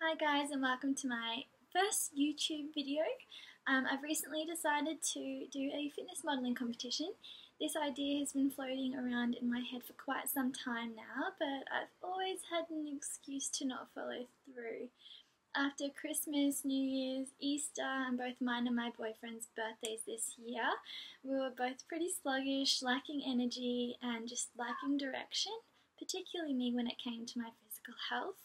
Hi guys, and welcome to my first YouTube video. I've recently decided to do a fitness modelling competition. This idea has been floating around in my head for quite some time now, but I've always had an excuse to not follow through. After Christmas, New Year's, Easter, and both mine and my boyfriend's birthdays this year, we were both pretty sluggish, lacking energy, and just lacking direction, particularly me when it came to my physical health.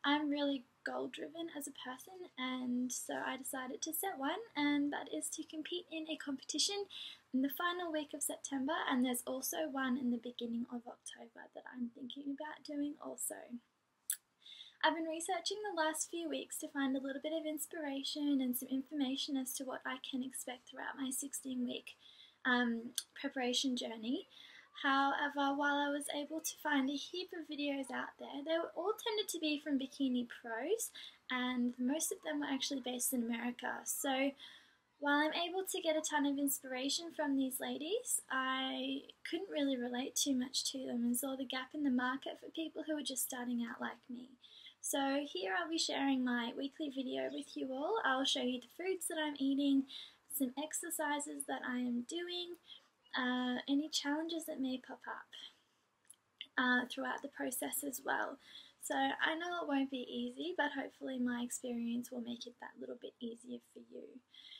I'm really goal driven as a person, and so I decided to set one, and that is to compete in a competition in the final week of September, and there's also one in the beginning of October that I'm thinking about doing also. I've been researching the last few weeks to find a little bit of inspiration and some information as to what I can expect throughout my 16-week preparation journey. However, while I was able to find a heap of videos out there, they all tended to be from bikini pros, and most of them were actually based in America. So while I'm able to get a ton of inspiration from these ladies, I couldn't really relate too much to them and saw the gap in the market for people who were just starting out like me. So here I'll be sharing my weekly video with you all. I'll show you the foods that I'm eating, some exercises that I am doing, any challenges that may pop up throughout the process as well. So I know it won't be easy, but hopefully my experience will make it that little bit easier for you.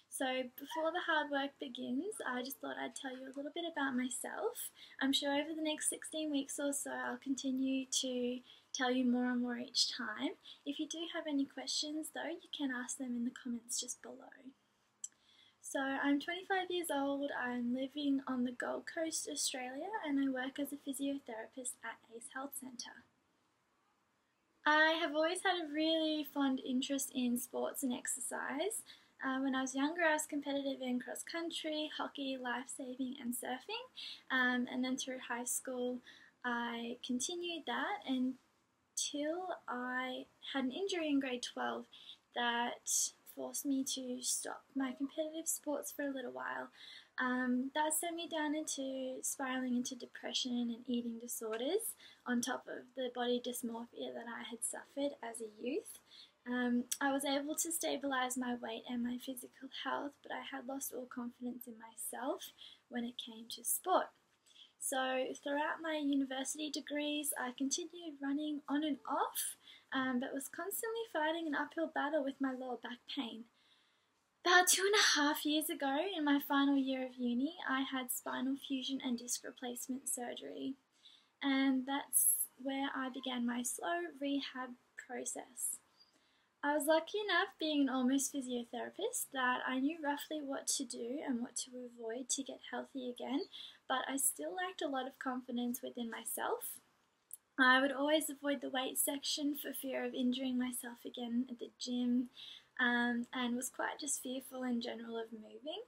So before the hard work begins, I just thought I'd tell you a little bit about myself. I'm sure over the next 16 weeks or so I'll continue to tell you more and more each time. If you do have any questions though, you can ask them in the comments just below. So I'm 25 years old, I'm living on the Gold Coast, Australia, and I work as a physiotherapist at Ace Health Centre. I have always had a really fond interest in sports and exercise. When I was younger, I was competitive in cross country, hockey, life-saving and surfing, and then through high school I continued that until I had an injury in grade 12 that forced me to stop my competitive sports for a little while. That sent me down into spiraling into depression and eating disorders on top of the body dysmorphia that I had suffered as a youth. I was able to stabilise my weight and my physical health, but I had lost all confidence in myself when it came to sport. So throughout my university degrees, I continued running on and off, but was constantly fighting an uphill battle with my lower back pain. About 2.5 years ago, in my final year of uni, I had spinal fusion and disc replacement surgery, and that's where I began my slow rehab process. I was lucky enough, being an almost physiotherapist, that I knew roughly what to do and what to avoid to get healthy again, but I still lacked a lot of confidence within myself. I would always avoid the weight section for fear of injuring myself again at the gym, and was quite just fearful in general of moving.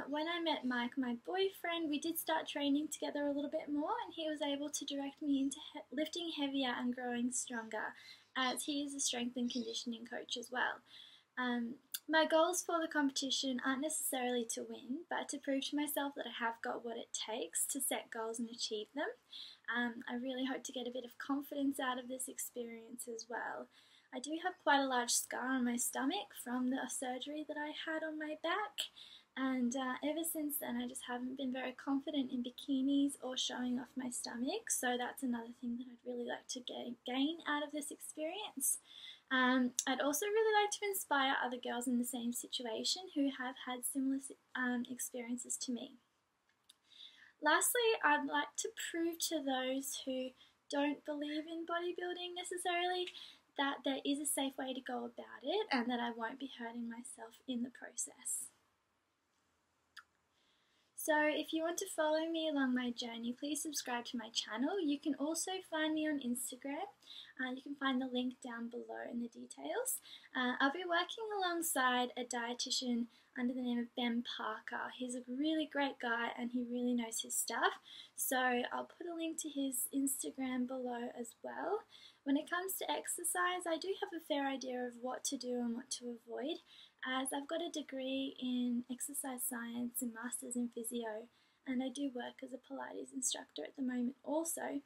When I met Mike, my boyfriend, we did start training together a little bit more, and he was able to direct me into lifting heavier and growing stronger, as he is a strength and conditioning coach as well. My goals for the competition aren't necessarily to win, but to prove to myself that I have got what it takes to set goals and achieve them. I really hope to get a bit of confidence out of this experience as well. I do have quite a large scar on my stomach from the surgery that I had on my back, and ever since then I just haven't been very confident in bikinis or showing off my stomach, so that's another thing that I'd really like to gain out of this experience. I'd also really like to inspire other girls in the same situation who have had similar experiences to me. Lastly, I'd like to prove to those who don't believe in bodybuilding necessarily that there is a safe way to go about it and that I won't be hurting myself in the process. So if you want to follow me along my journey, please subscribe to my channel. You can also find me on Instagram. You can find the link down below in the details. I'll be working alongside a dietitian under the name of Ben Parker. He's a really great guy and he really knows his stuff. So I'll put a link to his Instagram below as well. When it comes to exercise, I do have a fair idea of what to do and what to avoid, as I've got a degree in exercise science and masters in physio, and I do work as a Pilates instructor at the moment also.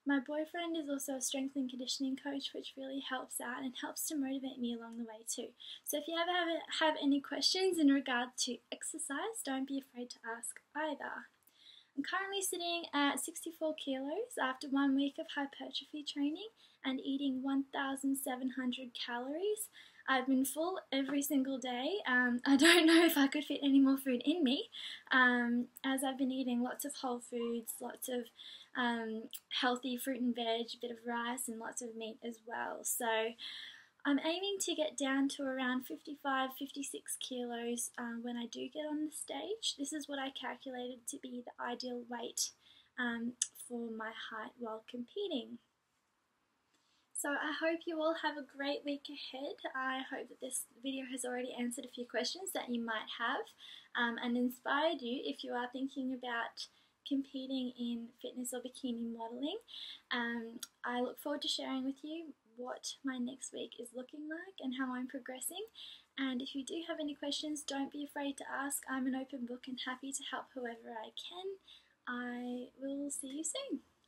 My boyfriend is also a strength and conditioning coach, which really helps out and helps to motivate me along the way too. So if you ever have any questions in regard to exercise, don't be afraid to ask either. I'm currently sitting at 64 kilos after 1 week of hypertrophy training and eating 1,700 calories. I've been full every single day. I don't know if I could fit any more food in me, as I've been eating lots of whole foods, lots of healthy fruit and veg, a bit of rice and lots of meat as well. So I'm aiming to get down to around 55, 56 kilos when I do get on the stage. This is what I calculated to be the ideal weight for my height while competing. So I hope you all have a great week ahead. I hope that this video has already answered a few questions that you might have and inspired you if you are thinking about competing in fitness or bikini modelling. I look forward to sharing with you what my next week is looking like and how I'm progressing. And if you do have any questions, don't be afraid to ask. I'm an open book and happy to help whoever I can. I will see you soon.